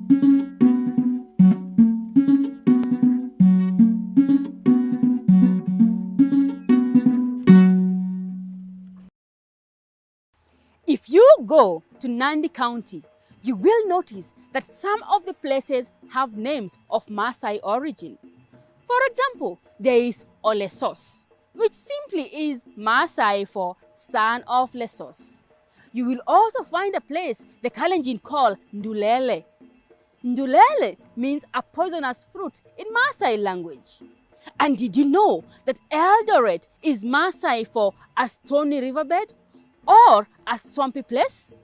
If you go to Nandi County, you will notice that some of the places have names of Maasai origin. For example, there is Olesos, which simply is Maasai for son of Lesos. You will also find a place the Kalenjin call Ndulele. Ndulele means a poisonous fruit in Maasai language. And did you know that Eldoret is Maasai for a stony riverbed or a swampy place?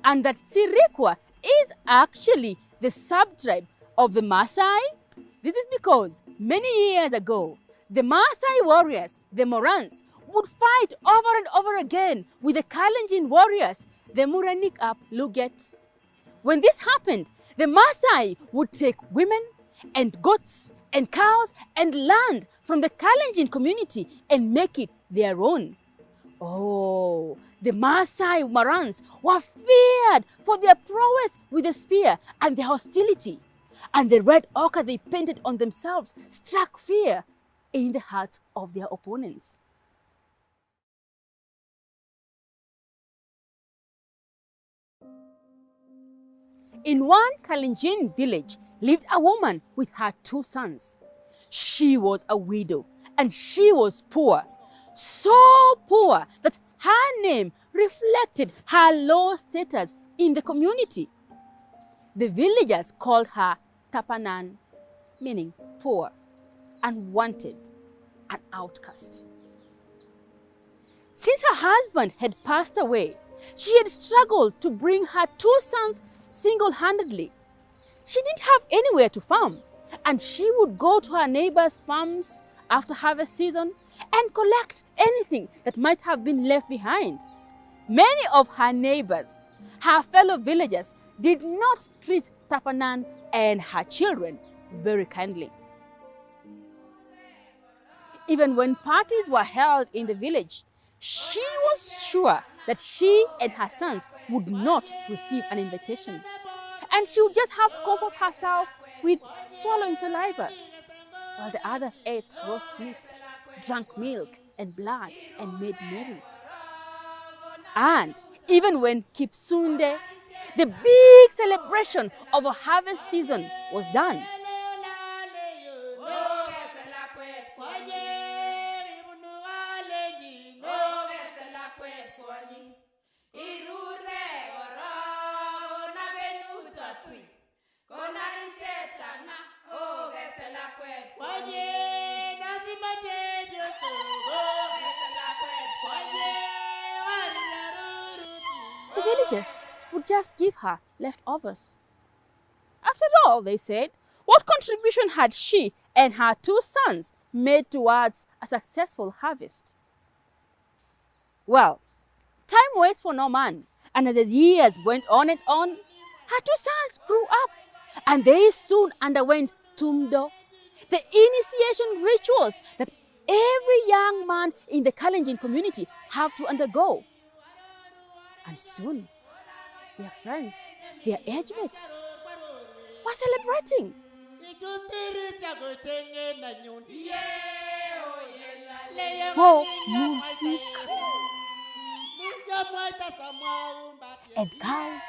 And that Sirikwa is actually the subtribe of the Maasai? This is because many years ago, the Maasai warriors, the Morans, would fight over and over again with the Kalenjin warriors, the Muranik-ap Luget. When this happened, the Maasai would take women and goats and cows and land from the Kalenjin community and make it their own. Oh, the Maasai Morans were feared for their prowess with the spear and their hostility. And the red ochre they painted on themselves struck fear in the hearts of their opponents. In one Kalenjin village lived a woman with her 2 sons. She was a widow and she was poor, so poor that her name reflected her low status in the community. The villagers called her Tapanan, meaning poor, unwanted, an outcast. Since her husband had passed away, she had struggled to bring her 2 sons single-handedly. She didn't have anywhere to farm, and she would go to her neighbors' farms after harvest season and collect anything that might have been left behind. Many of her neighbors, her fellow villagers, did not treat Tapanan and her children very kindly. Even when parties were held in the village, she was sure that she and her sons would not receive an invitation. And she would just have to comfort herself with swallowing saliva, while the others ate roast meats, drank milk and blood, and made merry. And even when Kipsunde, the big celebration of a harvest season, was done, the villagers would just give her leftovers. After all, they said, what contribution had she and her 2 sons made towards a successful harvest? Well, time waits for no man, and as the years went on and on, her 2 sons grew up, and they soon underwent tumdo, the initiation rituals that every young man in the Kalenjin community have to undergo. And soon, their friends, their age mates, were celebrating. For music and cows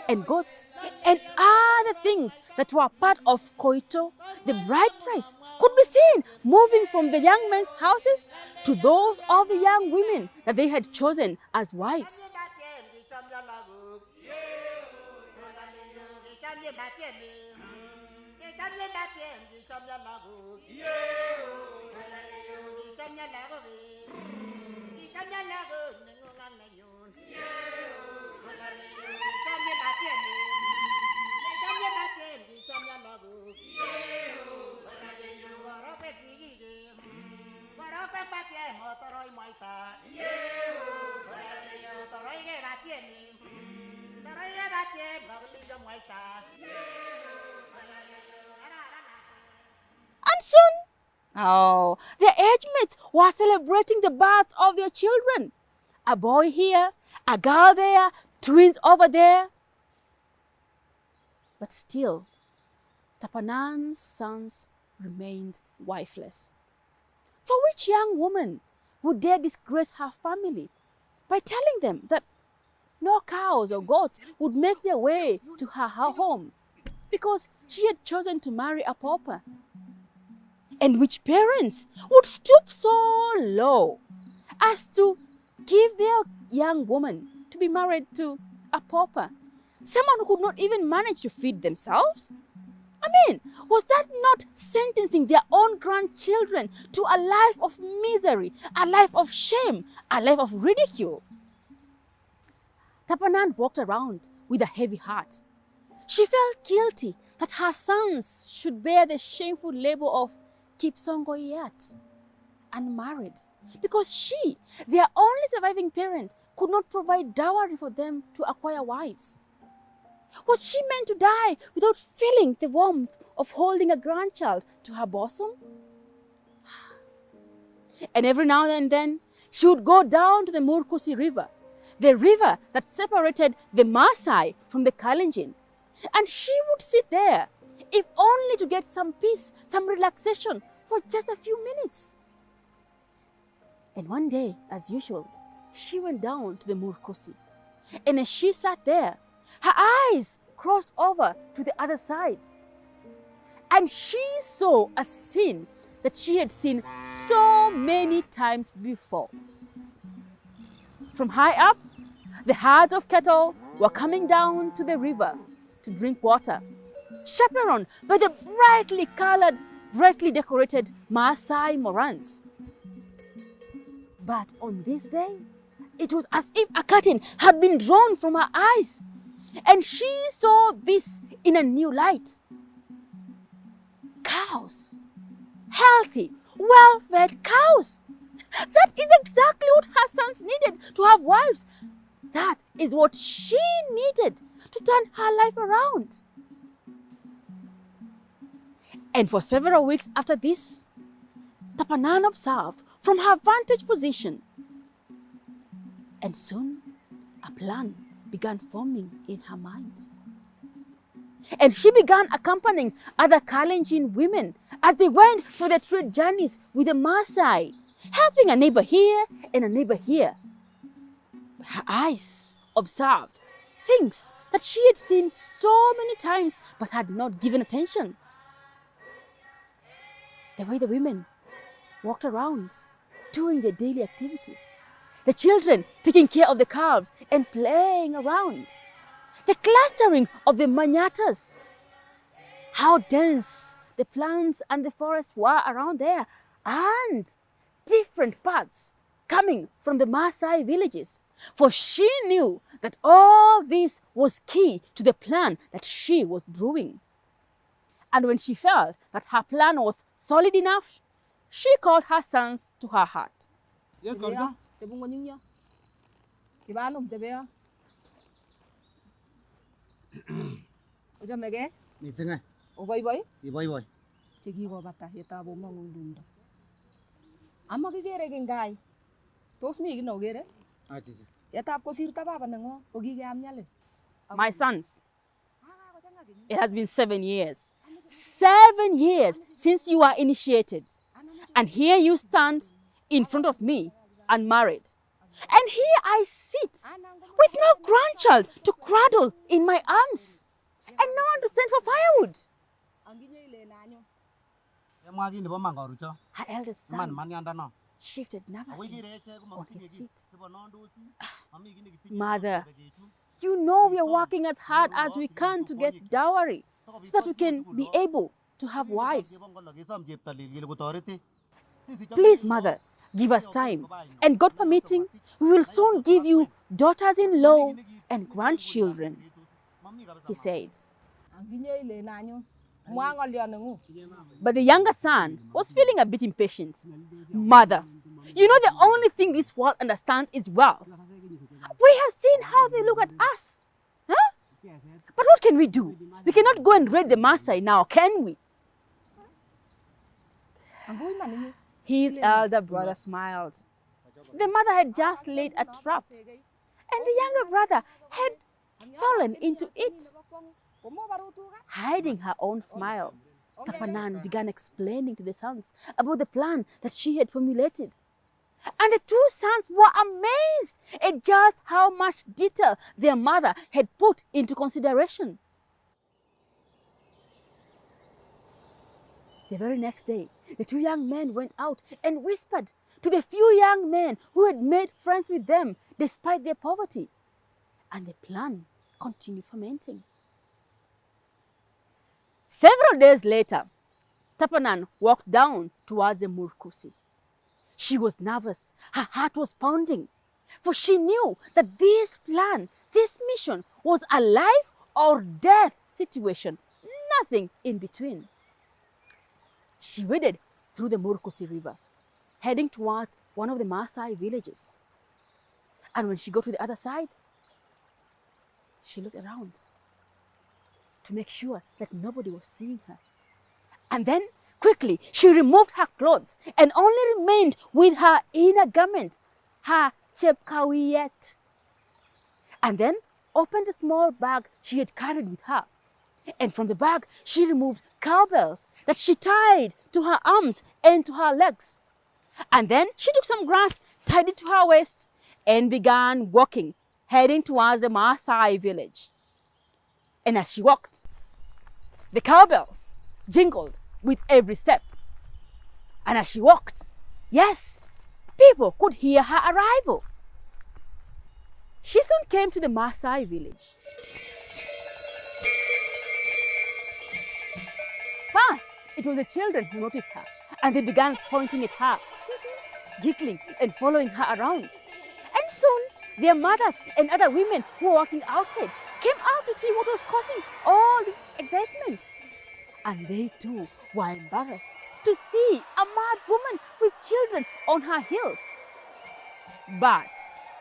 and goats and other things that were part of Koito, the bride price could be seen moving from the young men's houses to those of the young women that they had chosen as wives. And soon, their age mates were celebrating the births of their children. A boy here, a girl there, twins over there. But still, Tapanan's sons remained wifeless. For which young woman would dare disgrace her family by telling them that no cows or goats would make their way to her home because she had chosen to marry a pauper? And which parents would stoop so low as to give their young woman to be married to a pauper, someone who could not even manage to feed themselves? I mean, was that not sentencing their own grandchildren to a life of misery, a life of shame, a life of ridicule? Tapanan walked around with a heavy heart. She felt guilty that her sons should bear the shameful label of Kipsongoyat, unmarried, because she, their only surviving parent, could not provide dowry for them to acquire wives. Was she meant to die without feeling the warmth of holding a grandchild to her bosom? And every now and then, she would go down to the Murkusi River, the river that separated the Maasai from the Kalenjin, and she would sit there, if only to get some peace, some relaxation for just a few minutes. And one day, as usual, she went down to the Murkusi, and as she sat there, her eyes crossed over to the other side, and she saw a scene that she had seen so many times before. From high up, the herds of cattle were coming down to the river to drink water, chaperoned by the brightly colored, brightly decorated Maasai Morans. But on this day, it was as if a curtain had been drawn from her eyes, and she saw this in a new light. Cows, healthy, well-fed cows. That is exactly what her sons needed to have wives. That is what she needed to turn her life around. And for several weeks after this, Tapanan observed from her vantage position. And soon, a plan began forming in her mind. And she began accompanying other Kalenjin women as they went for their trade journeys with the Maasai, helping a neighbor here and a neighbor here. But her eyes observed things that she had seen so many times but had not given attention. The way the women walked around doing their daily activities, the children taking care of the calves and playing around, the clustering of the manyatas, how dense the plants and the forests were around there, and different paths coming from the Maasai villages. For she knew that all this was key to the plan that she was brewing. And when she felt that her plan was solid enough, she called her sons to her heart. Yes, Kalenjin. Misinga. Oboy. Iboy. Chegi go bata yeta bo mangundunda. Amma gigere gingai. Tos mi gino gere? Achisi. Yeta ko sirta baba nango ogige amnyale. My sons, it has been 7 years. 7 years since you were initiated. And here you stand in front of me, unmarried. And here I sit with no grandchild to cradle in my arms and no one to send for firewood. Her eldest son shifted nervously on his feet. Mother, you know we are working as hard as we can to get dowry so that we can be able to have wives. Please, Mother, give us time, and God permitting, we will soon give you daughters-in-law and grandchildren, he said. But the younger son was feeling a bit impatient. Mother, you know the only thing this world understands is wealth. We have seen how they look at us. Huh? But what can we do? We cannot go and raid the Maasai now, can we? His elder brother smiled. The mother had just laid a trap, and the younger brother had fallen into it. Hiding her own smile, Tapanan began explaining to the sons about the plan that she had formulated. And the two sons were amazed at just how much detail their mother had put into consideration. The very next day, the two young men went out and whispered to the few young men who had made friends with them despite their poverty. And the plan continued fermenting. Several days later, Tapanan walked down towards the Murkusi. She was nervous, her heart was pounding, for she knew that this plan, this mission was a life or death situation, nothing in between. She waded through the Murkusi River, heading towards one of the Maasai villages. And when she got to the other side, she looked around to make sure that nobody was seeing her. And then, quickly, she removed her clothes and only remained with her inner garment, her chepkawiyet. And then opened the small bag she had carried with her. And from the bag, she removed cowbells that she tied to her arms and to her legs. And then she took some grass, tied it to her waist, and began walking, heading towards the Maasai village. And as she walked, the cowbells jingled with every step. And as she walked, yes, people could hear her arrival. She soon came to the Maasai village. First, it was the children who noticed her, and they began pointing at her, giggling and following her around. And soon, their mothers and other women who were walking outside came out to see what was causing all this excitement. And they too were embarrassed to see a mad woman with children on her heels. But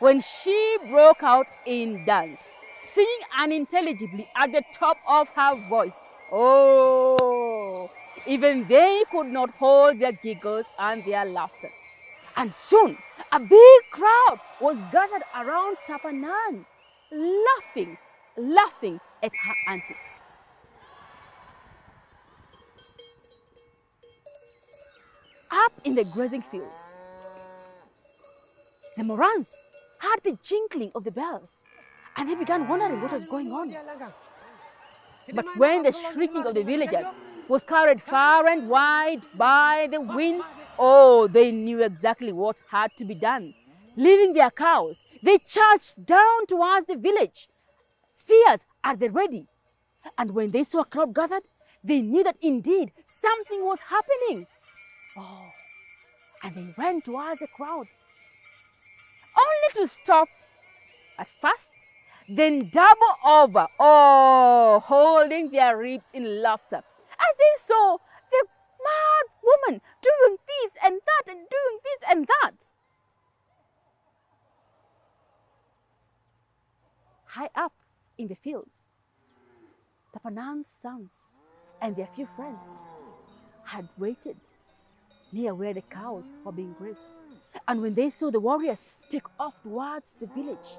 when she broke out in dance, singing unintelligibly at the top of her voice, oh, even they could not hold their giggles and their laughter. And soon, a big crowd was gathered around Tapanan, laughing at her antics. Up in the grazing fields, the Morans heard the jingling of the bells, and they began wondering what was going on. But when the shrieking of the villagers was carried far and wide by the winds, oh, they knew exactly what had to be done. Leaving their cows, they charged down towards the village, spears at the ready. And when they saw a crowd gathered, they knew that indeed something was happening. Oh, and they ran towards the crowd, only to stop at first, then double over, oh, holding their ribs in laughter, as they saw the mad woman doing this and that and doing this and that. High up in the fields, Tapanan's sons and their few friends had waited near where the cows were being grazed. And when they saw the warriors take off towards the village,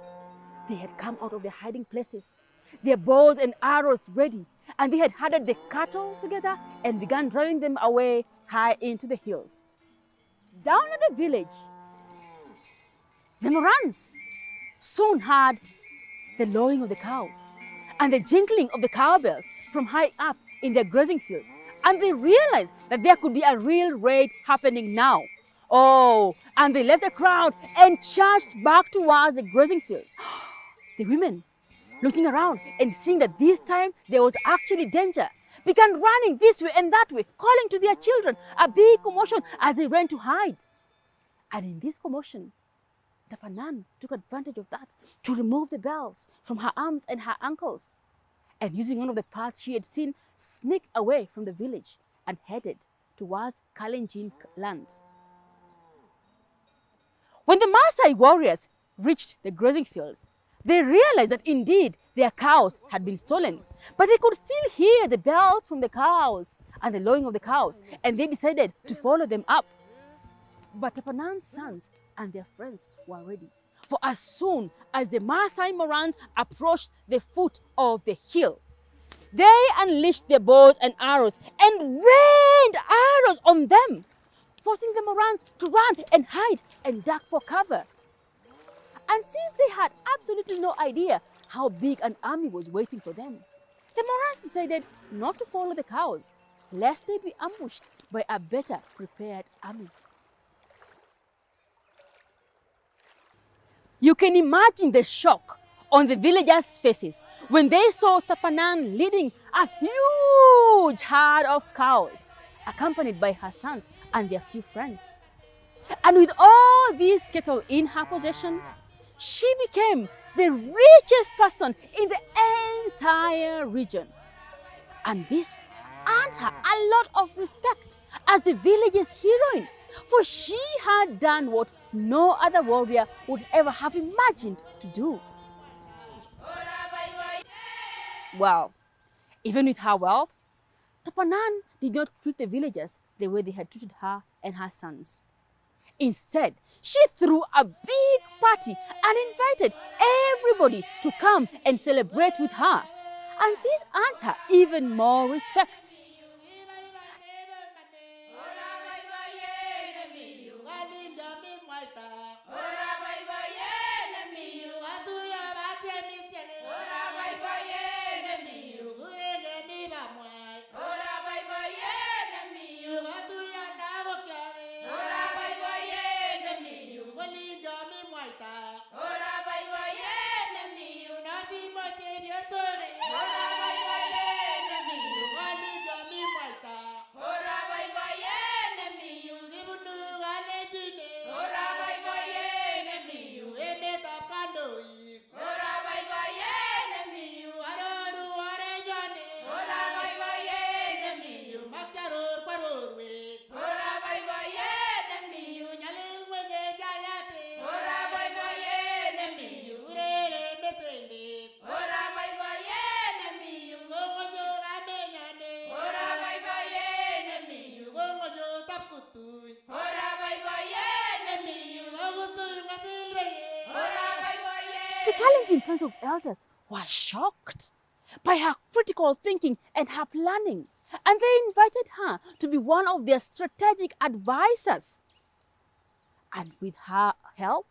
they had come out of their hiding places, their bows and arrows ready, and they had huddled the cattle together and began driving them away high into the hills. Down at the village, the Morans soon heard the lowing of the cows and the jingling of the cowbells from high up in their grazing fields, and they realized that there could be a real raid happening now. Oh, and they left the crowd and charged back towards the grazing fields. The women, looking around and seeing that this time there was actually danger, began running this way and that way, calling to their children, a big commotion as they ran to hide. And in this commotion, Tapanan took advantage of that to remove the bells from her arms and her ankles, and using one of the paths she had seen, sneaked away from the village and headed towards Kalenjin land. When the Maasai warriors reached the grazing fields, they realized that indeed their cows had been stolen, but they could still hear the bells from the cows and the lowing of the cows, and they decided to follow them up. But Tapanan's sons and their friends were ready, for as soon as the Maasai Morans approached the foot of the hill, They unleashed their bows and arrows and rained arrows on them, forcing the Morans to run and hide and duck for cover. And since they had absolutely no idea how big an army was waiting for them, the Morans decided not to follow the cows, lest they be ambushed by a better prepared army. You can imagine the shock on the villagers' faces when they saw Tapanan leading a huge herd of cows, accompanied by her sons and their few friends. And with all these cattle in her possession, she became the richest person in the entire region. And this earned her a lot of respect as the village's heroine, for she had done what no other warrior would ever have imagined to do. Well, even with her wealth, Tapanan did not treat the villagers the way they had treated her and her sons. Instead, she threw a big party and invited everybody to come and celebrate with her. And this earned her even more respect. The Kalenjin Council of Elders were shocked by her critical thinking and her planning, and they invited her to be one of their strategic advisors. And with her help,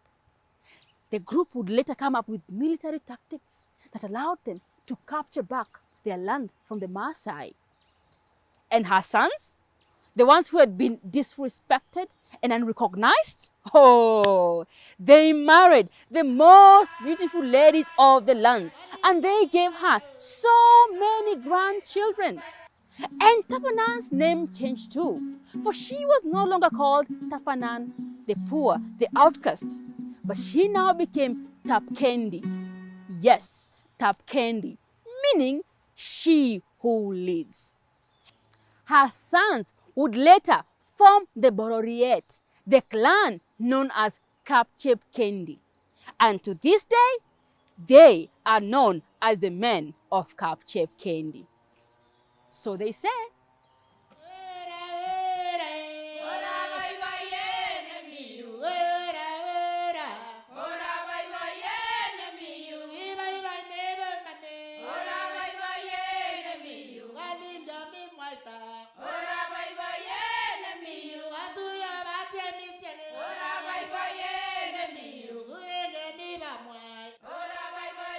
the group would later come up with military tactics that allowed them to capture back their land from the Maasai. And her sons, the ones who had been disrespected and unrecognized, they married the most beautiful ladies of the land, and they gave her so many grandchildren. And Tapanan's name changed too, for she was no longer called Tapanan, the poor, the outcast, but she now became Tapkendi. Yes, Tapkendi, meaning she who leads. Her sons would later form the Bororiet, the clan known as Tapkendi. And to this day, they are known as the men of Tapkendi. So they say. Ora bye bye,